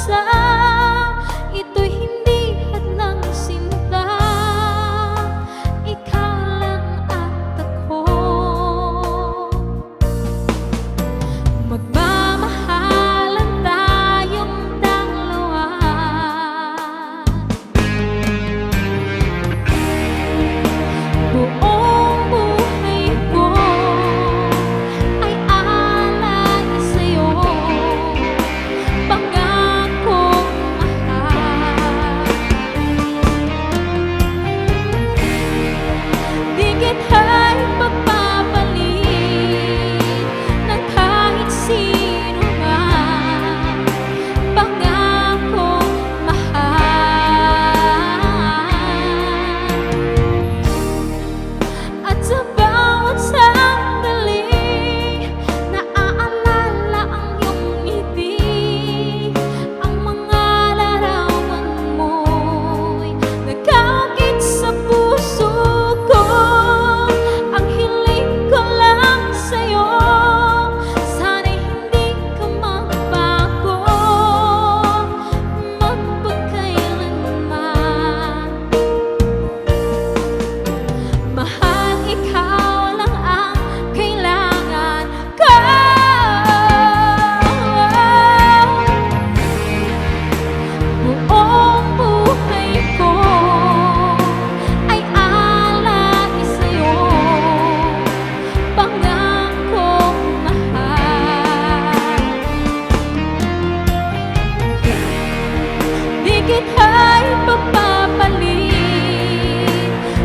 pusa, ito'y hindi hadlang sinta. Ikaw lang at ako, magmamahalan tayong dalawa. Buong buhay ko ay alay sa'yo, pangakong mahal. Di kita'y pagpapalit ng kahit sino man, pangakong mahal. At sa bawat sandali, naaalala ang iyong ngiti, ang mga larawan mo'y nagkakit sa puso ko. Ang hiling ko lang sa'yo, sana'y hindi ka magbago, magpagkailanman. Mahal, ikaw lang ang kailangan ko. Buong buhay ko ay alay sa'yo, pangakong mahal. Di kita'y pagpapalit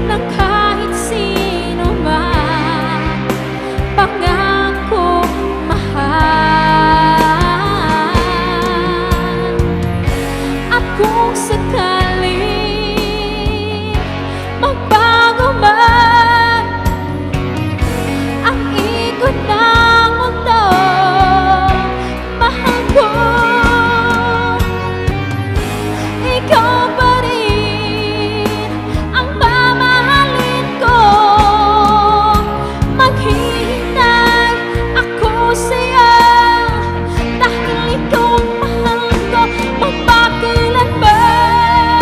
ng kahit sino man, pangakong mahal. At kung sakaling magbago man ang ikot ng mundo, mahal ko, ikaw pa rin ang mamahalin ko. Maghihintay ako sa'yo, dahil ikaw ang mahal ko, magpakailanman.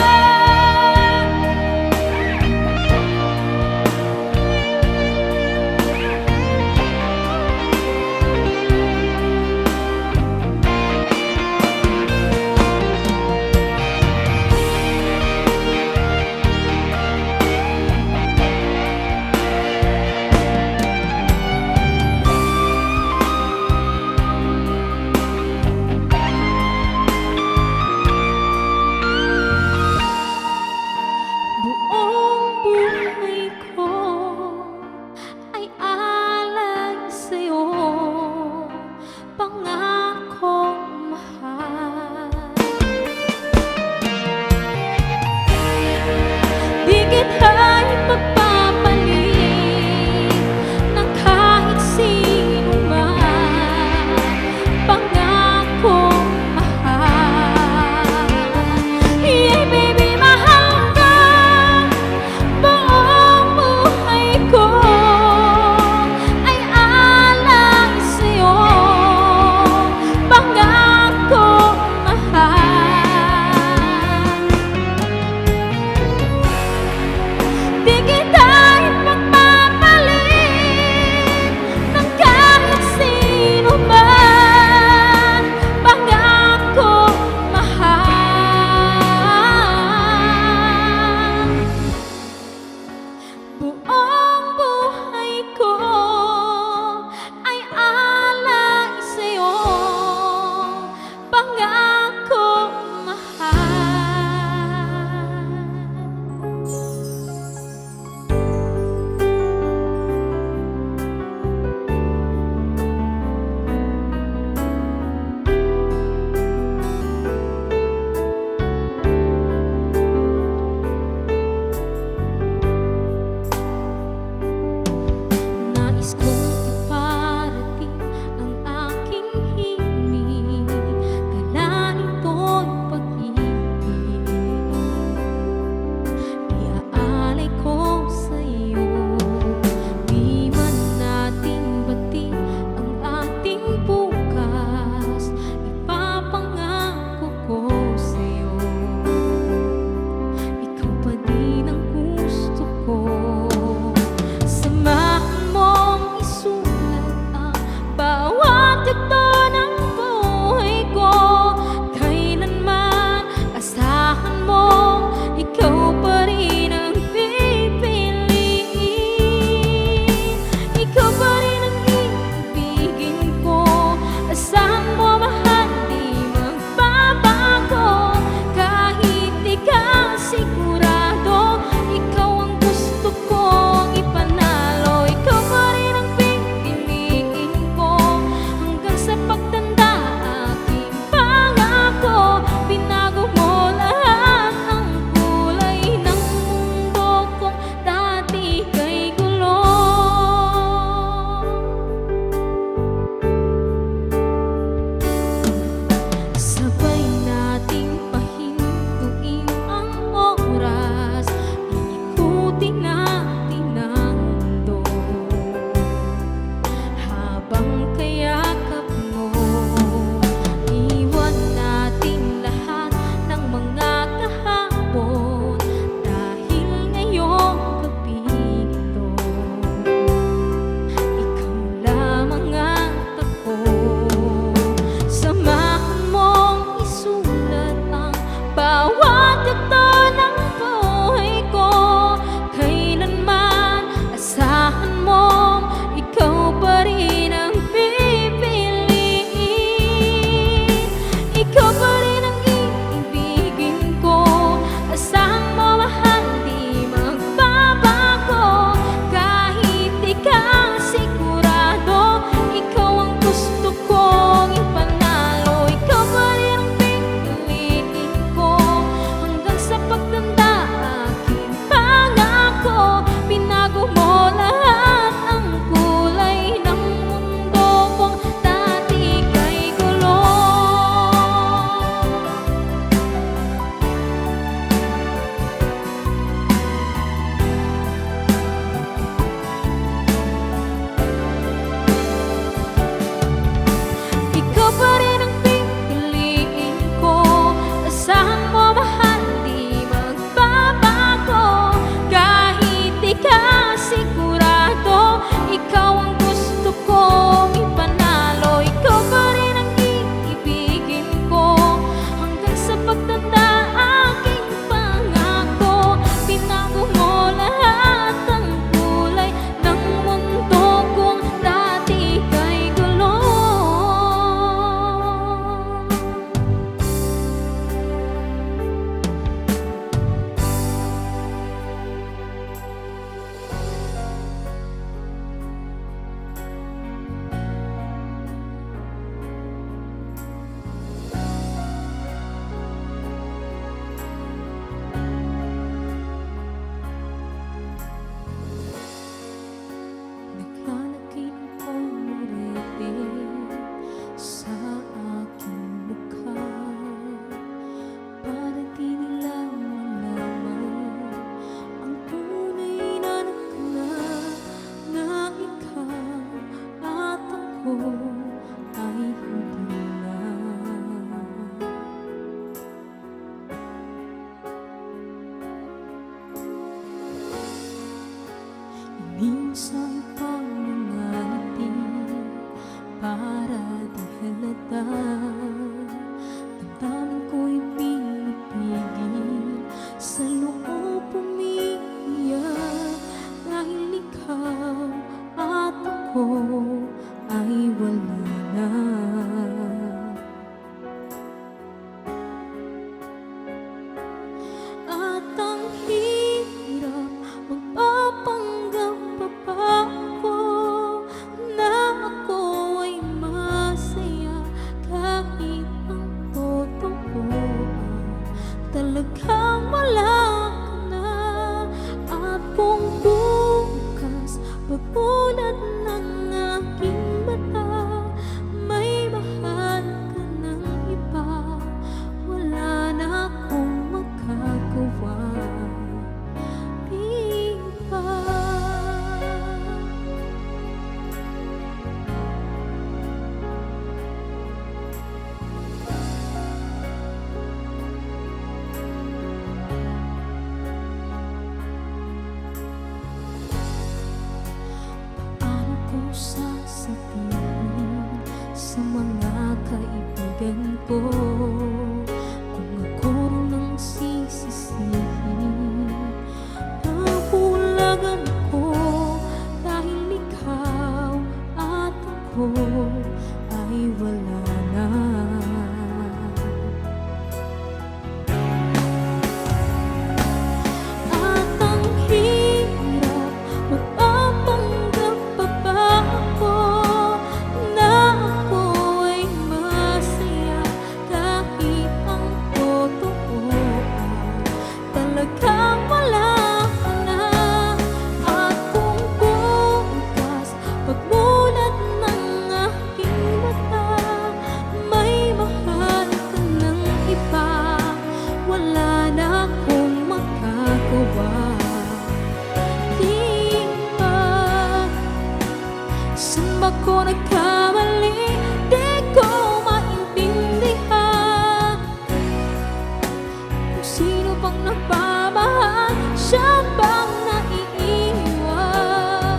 nagmamahal. Siya bang naiiwan?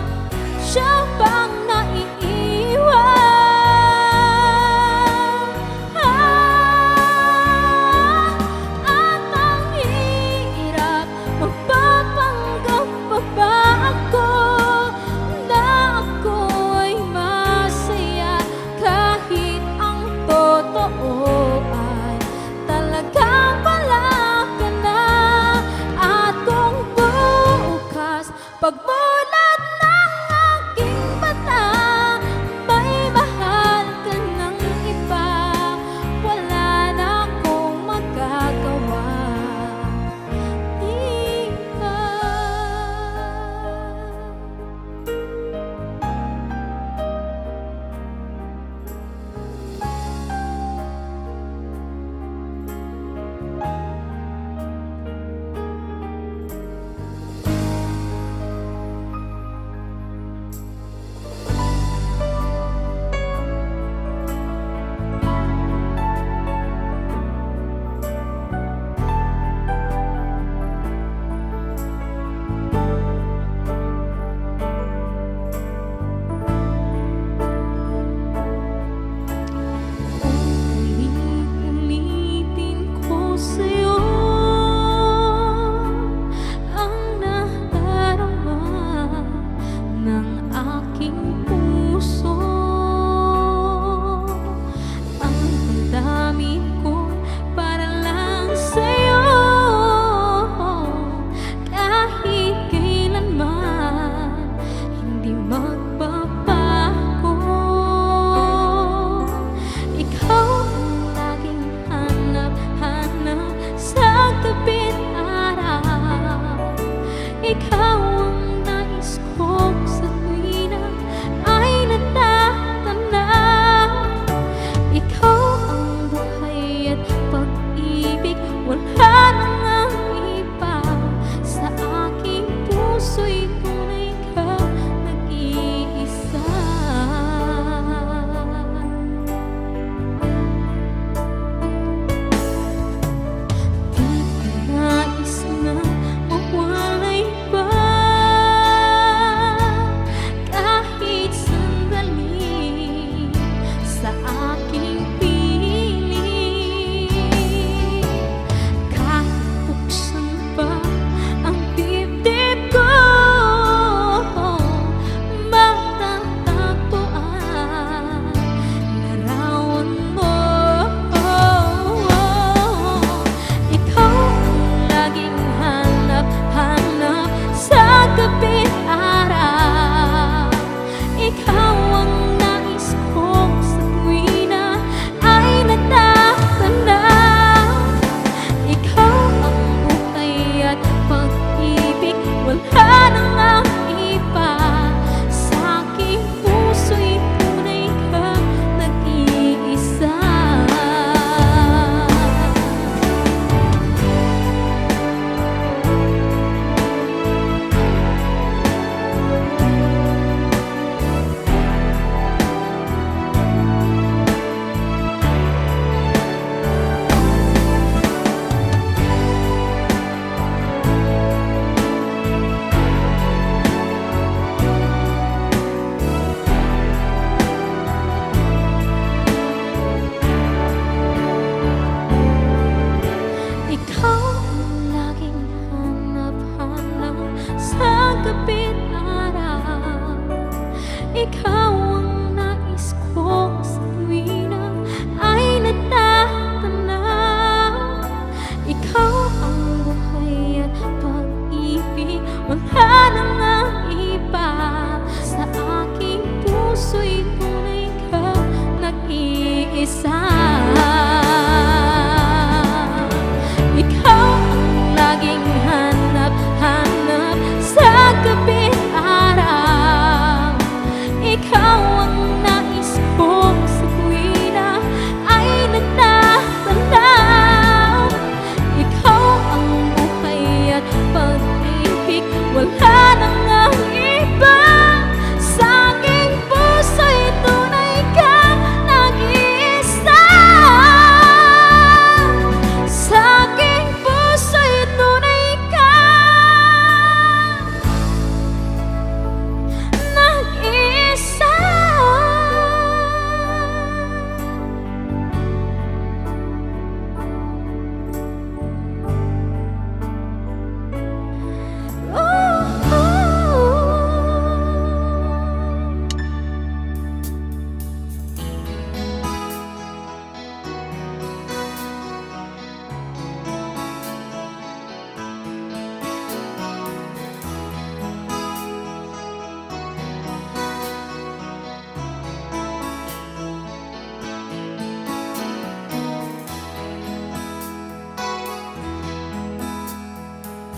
Siya bang naiiwan? At ang hirap, magpapanggap pa ba ako na ako'y masaya kahit ang totoo ay talagang wala ka na. At kung bukas pagmulat ng aking mata may mahal ka ng iba, wala na akong magagawa, di ba? Ulit-ulitin ko sa'yo ang nadarama ng aking puso. Ang damdamin ko para lang sa'yo, kahit kailanman hindi magbabago. Ikaw ang laging hanap-hanap sa gabi't araw. Ikaw ang nais ko sa tuwina ay natatanaw. Ikaw ang buhay at pag-ibig, wala nang ang iba. Sa aking puso'y tunay ka nag-iisa. Di ko nais na mawalay pa kahit sandali sa aking piling. Kahit buksan pa ang dibdib ko, matatagpuan larawan mo. Ikaw ang laging hanap-hanap sa gabi't araw. Ikaw ang nais ko sa tuwina ay natatanaw. Ikaw ang buhay at pag-ibig, wala nang ang iba. Sa aking puso'y tunay ka nag-iisa. Ikaw ang laging hanap-hanap sa gabi't araw. Ikaw ang nais ko sa tuwina ay natatanaw. Ikaw ang buhay at pag-ibig, wala nang ang iba. Sa aking puso'y tunay ka nag-iisa. Ikaw ang laging hanap-hanap sa gabi't araw. Ikaw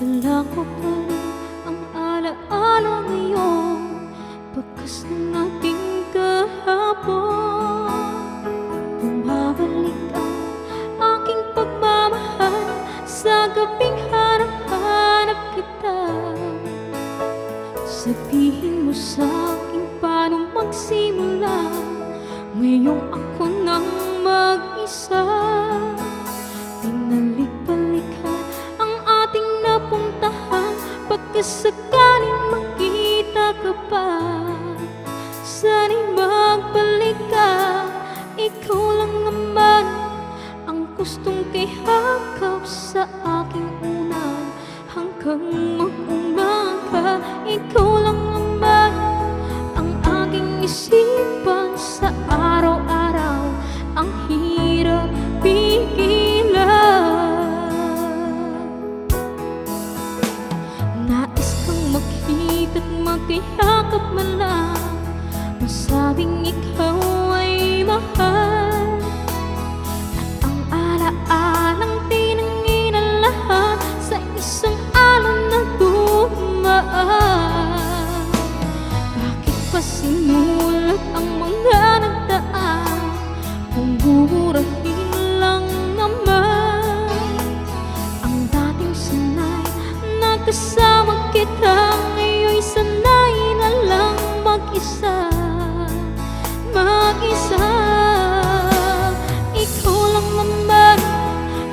Dala ko pa rin ang alaala ngayon, bakas ng ating kahapon. Bumabalik ang aking pagmamahal sa gabing hanap-hanap kita. Sabihin mo sa'kin paano magsimula ngayong ako nang mag-isa. Pinalik-balikan ang ating napuntahan, pagkasakaling makita ka pa. Sana'y magbalik ka, ikaw lang naman ang gustong kihakap sa aking unan. Hanggang mag-umaga, ikaw lang naman ang aking isipan sa araw-araw. Ang hirap pigilan. Nais kang makita't magkayakap man lang, masabing ikaw ay mahal. At ang alaalang tinangin ang lahat sa isang alon na dumaan. Bakit pa sinulat ang mga nagdaan kung buburahin lang naman ang dating sanay na kasama kita? Ngayon'y sanay na lang mag-isa, mag-isa. Ikaw lang naman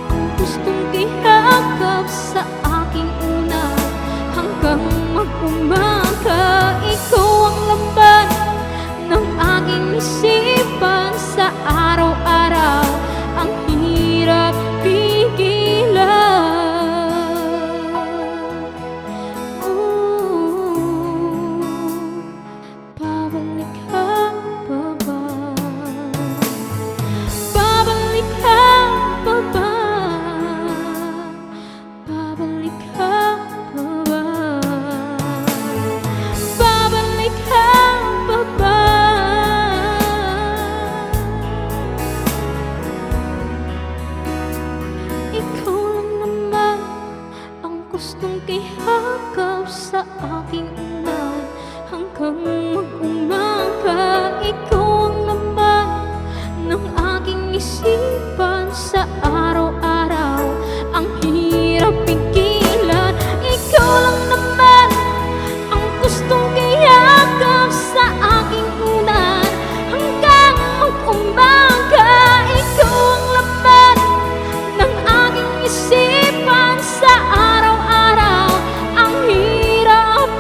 ang gustong kihakap sa aking una. Hanggang mag-umaga, ikaw ang laban ng aking isipan sa araw-araw. Ang hirap pigilan. Babalik ka pa ba? Babalik ka pa ba? Babalik ka pa ba? Babalik ka pa ba? Ikaw lang naman ang gustong kihakap sa aking unan. Hanggang mag-umaga, ikaw ang naman ng aking isipan sa araw-araw. Ang hirap pigilan. Ikaw lang naman ang gustong kihakap sa aking unan. Hanggang mag-umaga, ikaw ang laman ng aking isipan sa araw-araw. Ang hirap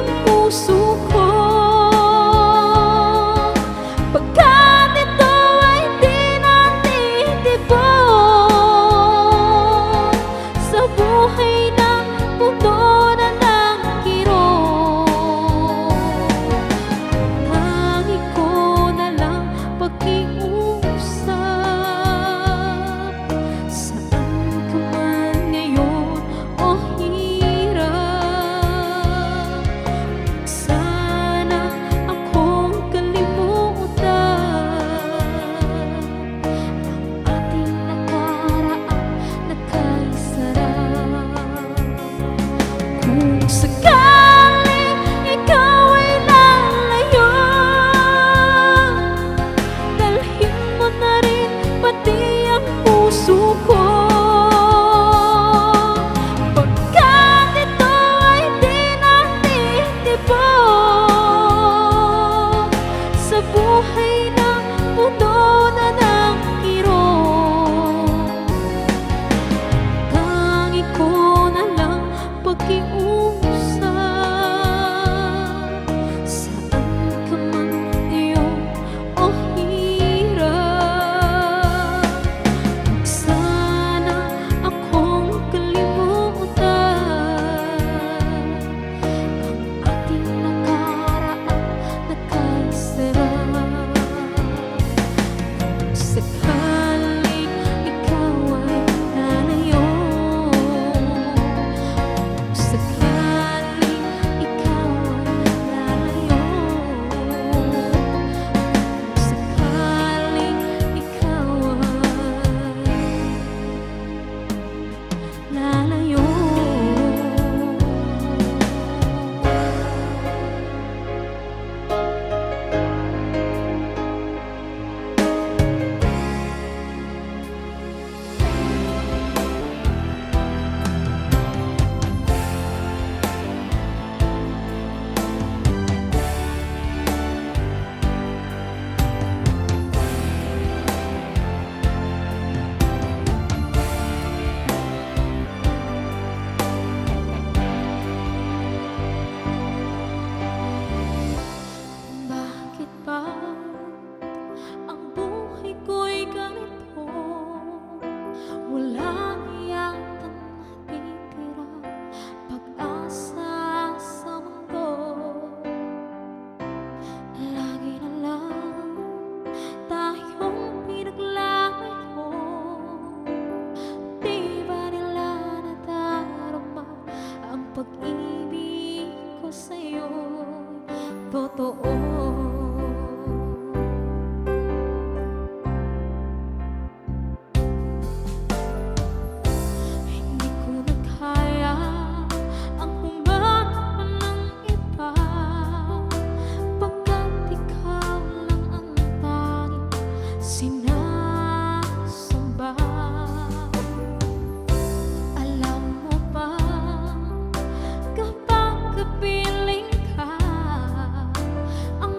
ang puso ko. Pagkat ito ay di natitibok sa buhay ng mundo na nakirot. Tangi ko na lang pakiusap, saan ka man ngayon o hirap. Sana akong kalimutan ang ating nakaraan na kay sarap. Kung sakaling ikaw ay lalayo, dalhin mo na rin pati ang puso ko. Pagkat ito ay di natitibok sa buhay ng mundo na nakirot. Tangi ko na lang pakiusap, saan ka man ngayon o hirap. Sana akong kalimutan ang ating nakaraan na kay sarap. Sakaling ikaw ay lalayo, sakaling ikaw ay lalayo, sakaling ikaw ay lalayo. Bakit ba ang buhay ko'y ganito? Walang yatang natitira pag-asa sa mundo. Lagi na lang tayong pinaglalayo. Di ba nila nadarama ang pag-ibig ko sa'yo? Totoo. Hindi ko na kaya ang humanap ng iba, pagkat ikaw lang ang tanging sinasamba. Alam mo ba, kapag kapiling ka, ang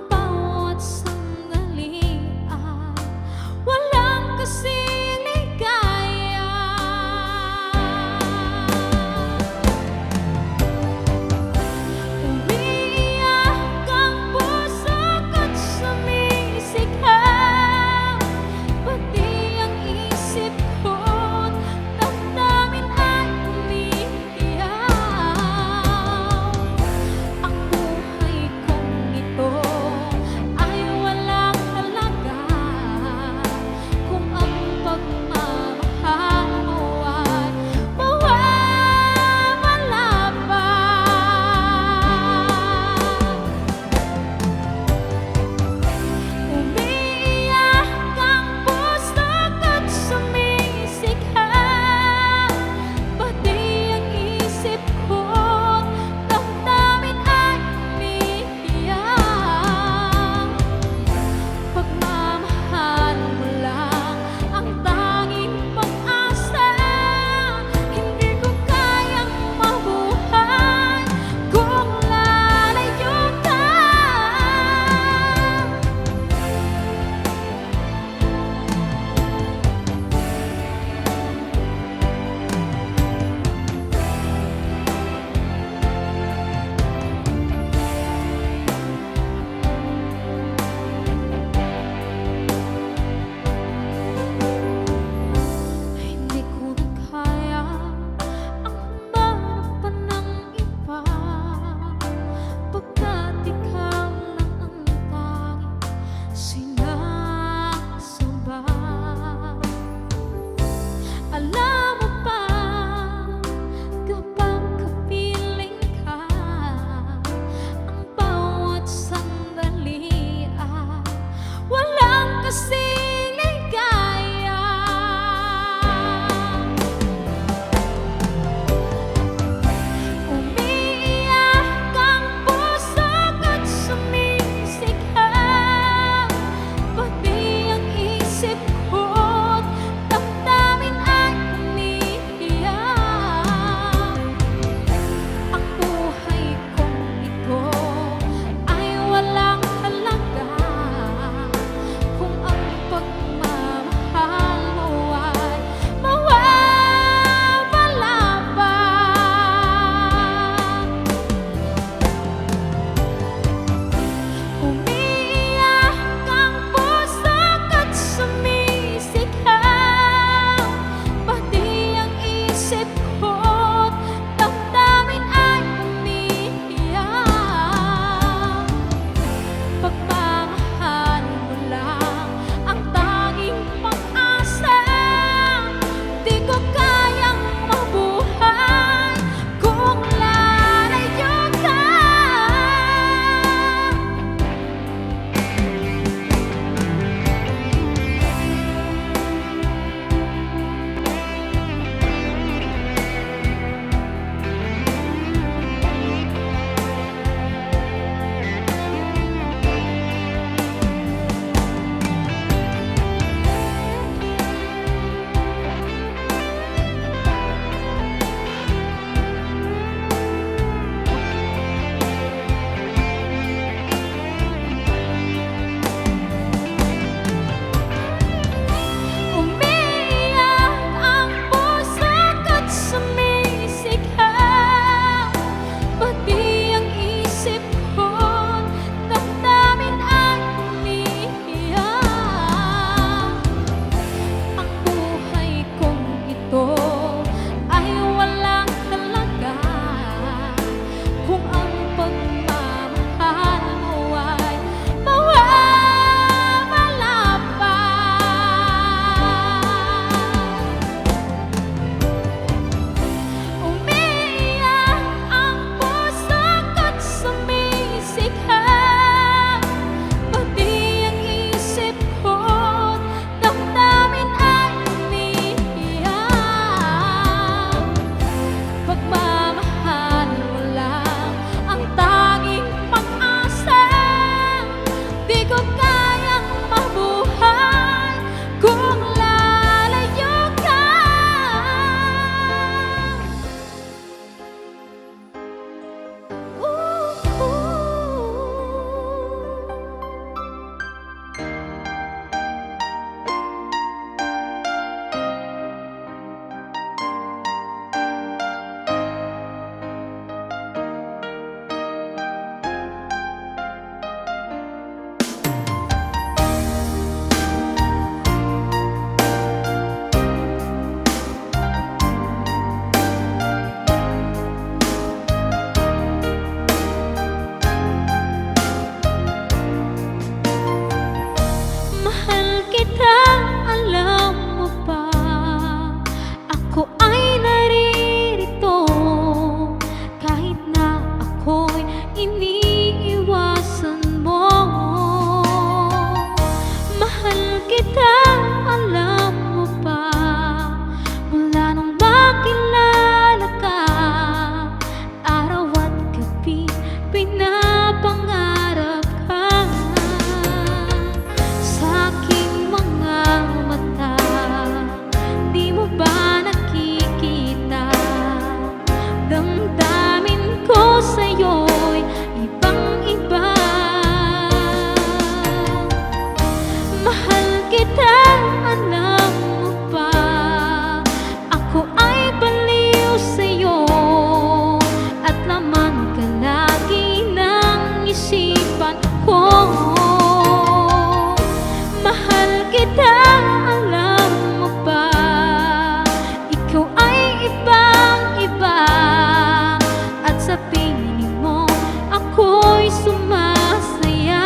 sumasaya.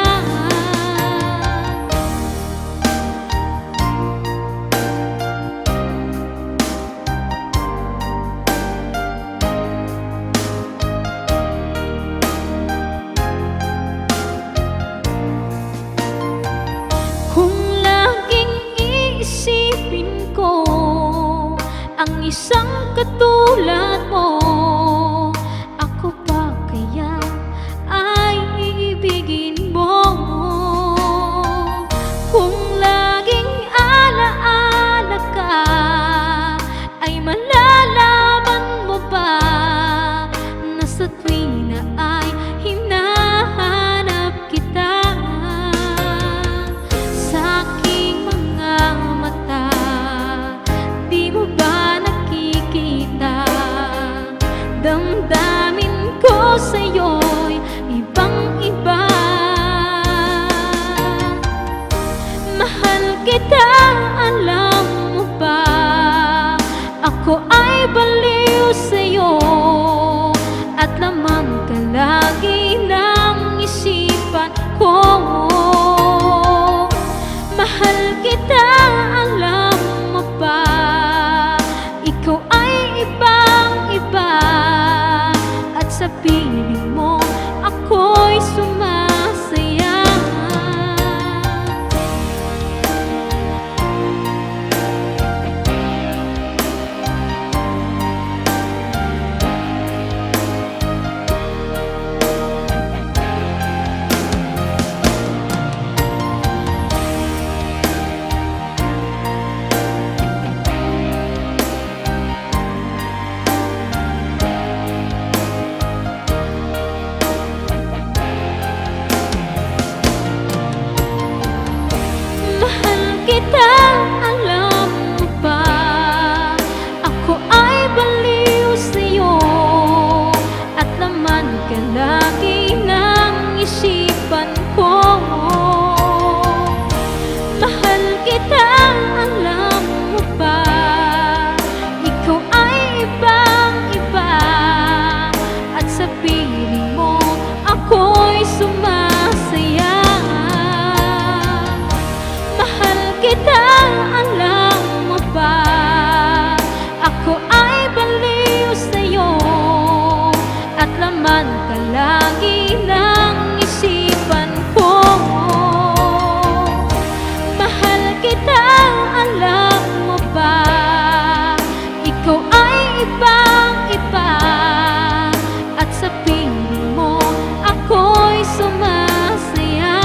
Kung laging iisipin ko ang isang katulad mo, ako pa kaya ay iibigin mo? Kung laging alaala ka, ay malalaman mo ba na sa tuwina ay hinahanap kita? Sa aking mga mata, di mo ba nakikita? Damdamin ko sa'yo'y ibang-iba. Mahal kita, alam mo ba? Ako ay baliw sa'yo, at laman ka lagi ng isipan ko. Mahal kita, alam mo ba? Ikaw ay ibang-iba, at sa piling mo ako'y sumasaya. Mahal kita, alam mo ba? Ako ay baliw sa'yo, at laman ka lagi ng isipan ko. Mahal kita, alam mo ba? Ikaw ay ibang-iba, at sa piling mo ako'y sumasaya. Mahal kita, alam mo ba? Ako ay baliw sa'yo, at laman ka lagi ng isipan ko. Mahal kita, alam mo ba? Ikaw ay ibang-iba, at sa piling mo ako'y sumasaya.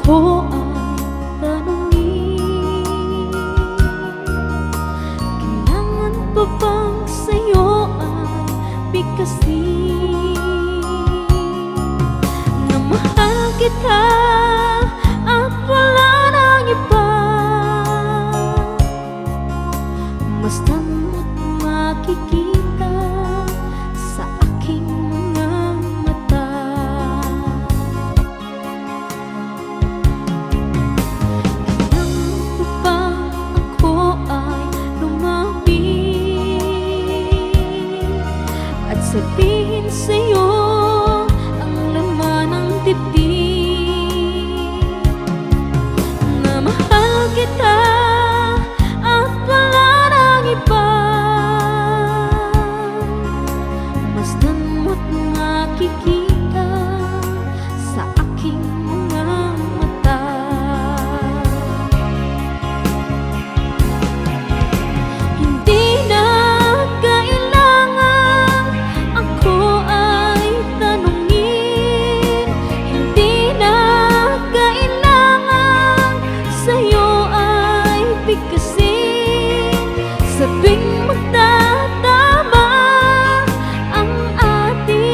Ako ay tanungin, kailangan pa bang sa'yo ay bigkasin na mahal kita at wala nang iba? Basta mo't makikita sa aking mga mata. Sabihin sa'yo ang laman ng dibdib, na mahal kita at wala nang iba. Masdan mo't makikita sa aking mga mata. Hindi na sabing magtatama ang ating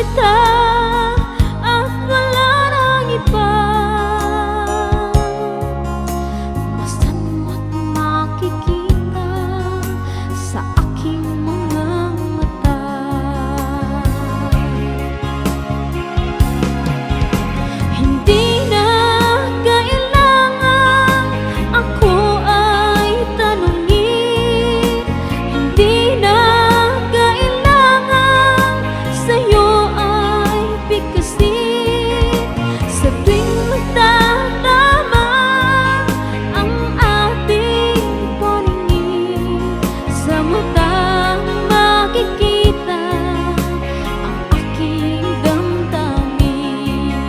kita at wala nang iba. Basta't makikita sa aking mga mata. Hindi na kailangan ako ay tanungin, hindi na kailangan sa'yo ay bigkasin. Sa tuwing magtatama ang ating paningin, sa matang makikita ang aking damdamin.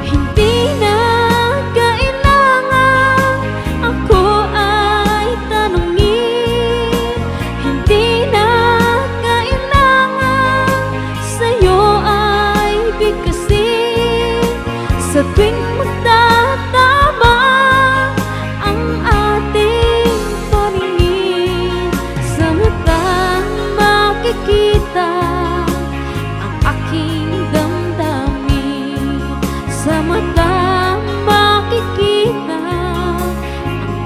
Hindi na kailangan ako ay tanungin, hindi na kailangan sa'yo ay bigkasin. Sa tuwing magtatama ang ating paningin, sa matang makikita ang aking damdamin, sa matang makikita ang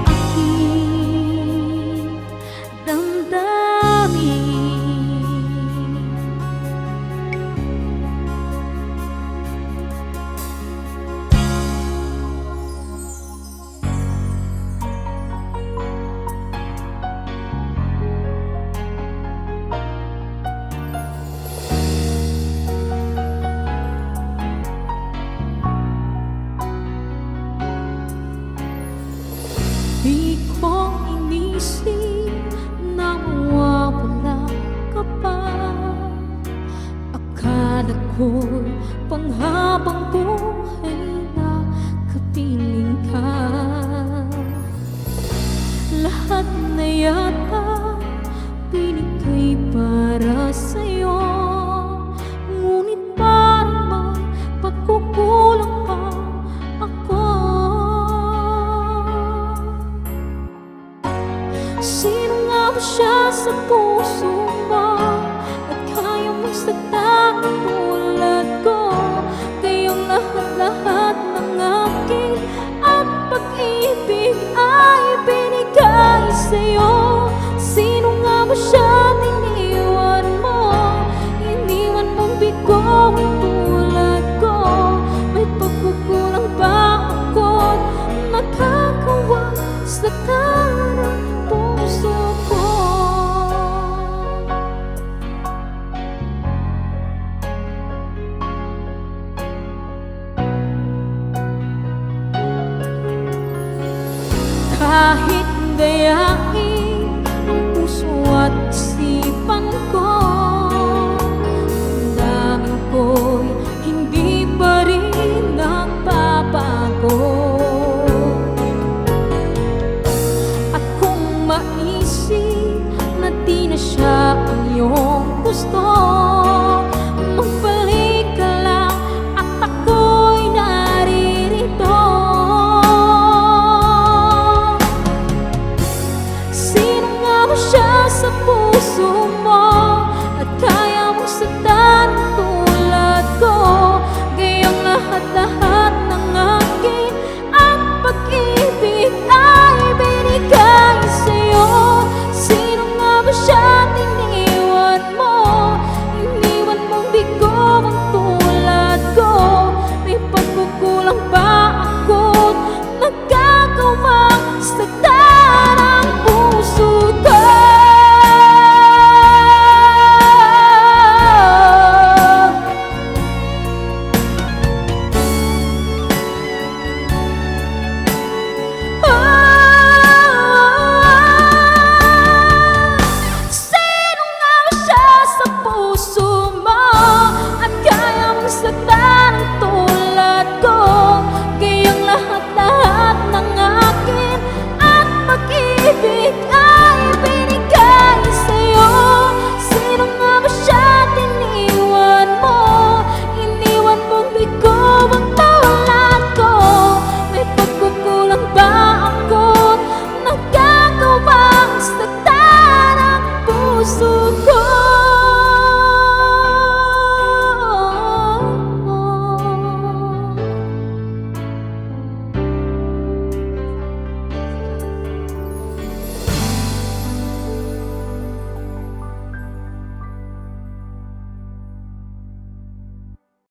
aking damdamin. Di ko inisip na mawawala ka pa. Akala ko'y panghabang buhay na kapiling ka. Lahat na yata binigay para sa'yo, ngunit parang may pagkukulang pa ako. Sino nga ba siya sa puso mo at kaya mong saktan tulad ko? Kayong lahat-lahat ng akin at pag-ibig